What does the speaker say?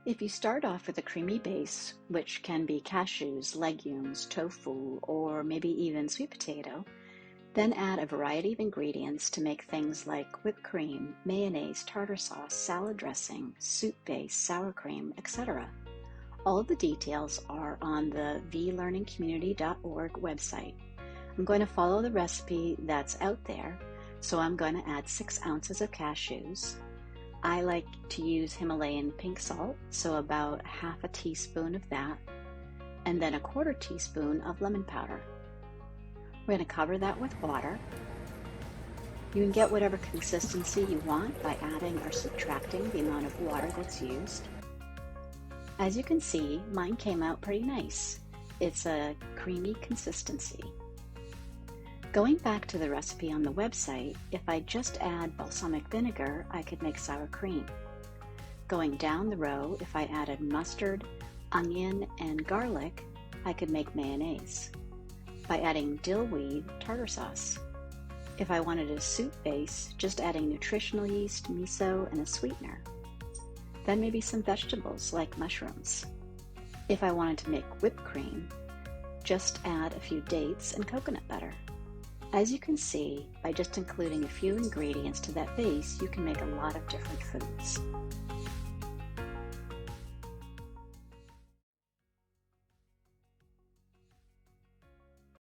If you start off with a creamy base, which can be cashews, legumes, tofu, or maybe even sweet potato, then add a variety of ingredients to make things like whipped cream, mayonnaise, tartar sauce, salad dressing, soup base, sour cream, etc. All of the details are on the vlearningcommunity.org website. I'm going to follow the recipe that's out there, so I'm going to add 6 ounces of cashews. I like to use Himalayan pink salt, so about half a teaspoon of that, and then a quarter teaspoon of lemon powder. We're going to cover that with water. You can get whatever consistency you want by adding or subtracting the amount of water that's used. As you can see, mine came out pretty nice. It's a creamy consistency. Going back to the recipe on the website, if I just add balsamic vinegar, I could make sour cream. Going down the row, if I added mustard, onion, and garlic, I could make mayonnaise. By adding dill weed, tartar sauce. If I wanted a soup base, just adding nutritional yeast, miso, and a sweetener. Then maybe some vegetables like mushrooms. If I wanted to make whipped cream, just add a few dates and coconut butter. As you can see, by just including a few ingredients to that base, you can make a lot of different foods.